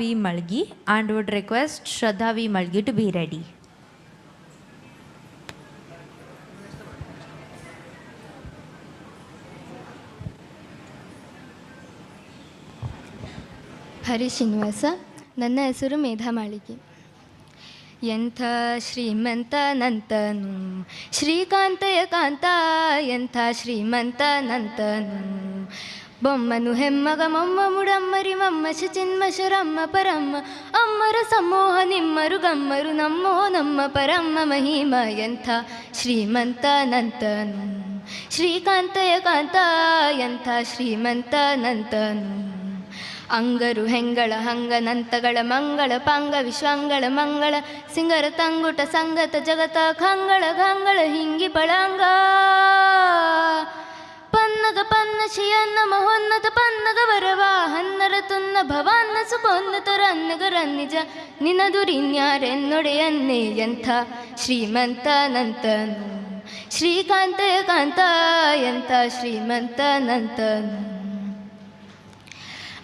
V. Malgi and would request Shraddha V. Malgi to be ready. ಹರಿ ಶ್ರೀನಿವಾಸ. ನನ್ನ ಹೆಸರು ಮೇಧಾ ಮಾಳಿಗೆ. ಎಂಥ ಶ್ರೀಮಂತನಂತನು ಶ್ರೀಕಾಂತಯ ಕಾಂತ, ಎಂಥ ಶ್ರೀಮಂತನಂತನು ಬೊಮ್ಮನು ಹೆಮ್ಮಗ ಮೊಮ್ಮ ಮುಡಮ್ಮರಿ ಮಮ್ಮ ಶಚಿನ್ಮಶರಮ್ಮ ಪರಮ್ಮ ಅಮ್ಮರ ಸಮೂಹ ನಿಮ್ಮರು ಗಮ್ಮರು ನಮ್ಮೋ ನಮ್ಮ ಪರಮ್ಮ ಮಹಿಮ. ಎಂಥ ಶ್ರೀಮಂತನಂತನು ಶ್ರೀಕಾಂತಯ ಕಾಂತ, ಎಂಥ ಶ್ರೀಮಂತನಂತನು ಅಂಗರು ಹೆಂಗಳ ಹಂಗನಂತಗಳ ಮಂಗಳ ಪಾಂಗ ವಿಶ್ವಂಗಳ ಮಂಗಳ ಸಿಂಗರ ತಂಗುಟ ಸಂಗತ ಜಗತ ಖಂಗಳ ಘಂಗಳ ಹಿಂಗಿ ಪಳಂಗ ಪನ್ನಗ ಪನ್ನ ಶಿಯನ್ನ ಮಹೋನ್ನತ ಪನ್ನಗ ವರವ ಹನ್ನರ ತುನ್ನ ಭವಾನ್ನ ಸುಖೋನ್ನತರ ಅನ್ನಗರ ನಿಜ ನಿನದುರಿನ್ಯಾರೆನ್ನೊಡೆಯನ್ನೇ. ಎಂಥ ಶ್ರೀಮಂತನಂತನು ಶ್ರೀಕಾಂತಯ ಕಾಂತ, ಎಂಥ ಶ್ರೀಮಂತನಂತನು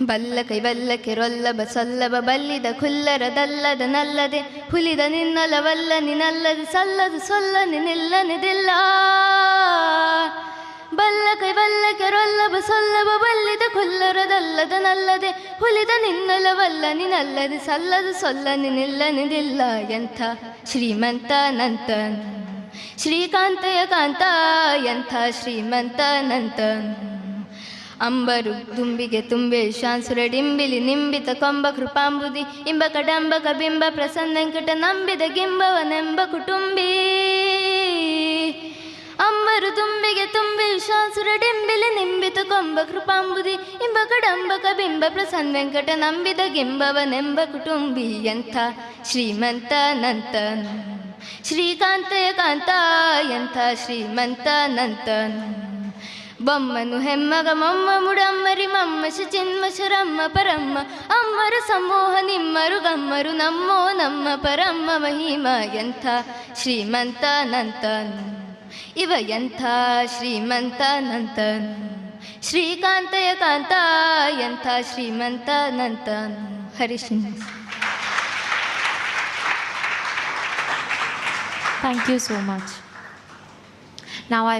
ಬಲ್ಲ ಕೈವಲ್ಲಕ್ಕೆ ರೊಲ್ಲಬ ಸೊಲ್ಲಬ ಬಲ್ಲಿದ ಖುಲ್ಲರದಲ್ಲದ ನಲ್ಲದೆ ಹುಲಿದ ನಿನ್ನಲವಲ್ಲ ನಿನಲ್ಲದೆ ಸಲ್ಲದು ಸೊಲ್ಲನೆ ನಿಲ್ಲನೆದಿಲ್ಲ. ಬಲ್ಲ ಕೈವಲ್ಲಕ್ಕೆ ರೊಲ್ಲಬ ಸೊಲ್ಲಬ ಬಲ್ಲಿದ ಖುಲ್ಲರದಲ್ಲದ ನಲ್ಲದೆ ಹುಲಿದ ನಿನ್ನಲವಲ್ಲ ನಿನಲ್ಲದೆ ಸಲ್ಲದು ಸೊಲ್ಲನೆ ನಿಲ್ಲನೆದಿಲ್ಲ. ಎಂಥ ಶ್ರೀಮಂತನಂತನು ಶ್ರೀಕಾಂತಯ ಕಾಂತ, ಎಂಥ ಶ್ರೀಮಂತನಂತನು ಅಂಬರು ದುಂಬಿಗೆ ತುಂಬೆ ಶಾನ್ಸುರ ಡಿಂಬಿಲಿ ನಿಂಬಿತ ಕೊಂಬ ಕೃಪಾಂಬುದಿ ಇಂಬ ಕಡಂಬಕ ಬಿಂಬ ಪ್ರಸನ್ನಂಕಟ ನಂಬಿದ ಗಿಂಬವನೆಂಬ ಕುಟುಂಬಿ. ಅಂಬರು ದುಂಬಿಗೆ ತುಂಬೆ ಶಾನ್ಸುರ ಡಿಂಬಿಲಿ ನಿಂಬಿತ ಕೊಂಬ ಕೃಪಾಂಬುದಿ ಇಂಬ ಕಡಂಬಕ ಬಿಂಬ ಪ್ರಸನ್ನ ವೆಂಕಟ ನಂಬಿದ ಗಿಂಬವನೆಂಬ ಕುಟುಂಬಿ. ಎಂಥ ಶ್ರೀಮಂತನಂತನು ಶ್ರೀಕಾಂತಯ ಕಾಂತ, ಎಂಥ ಶ್ರೀಮಂತನಂತನು ಬೊಮ್ಮನು ಹೆಮ್ಮಗ ಮೊಮ್ಮ ಮುಡಮ್ಮರಿ ಮಮ್ಮ ಶಚಿನ್ಮಶರಮ್ಮ ಪರಮ್ಮ ಅಮ್ಮರ ಸಮೂಹ ನಿಮ್ಮರು ಗಮ್ಮರು ನಮ್ಮೋ ನಮ್ಮ ಪರಮ್ಮ ಮಹಿಮ. ಎಂಥ ಶ್ರೀಮಂತನಂತನು ಇವ ಎಂಥ ಶ್ರೀಮಂತನಂತನು ಶ್ರೀಕಾಂತಯ ಕಾಂತ, ಎಂಥ ಶ್ರೀಮಂತನಂತನು. ಹರಿ Srinivasa. Thank you so much. Now I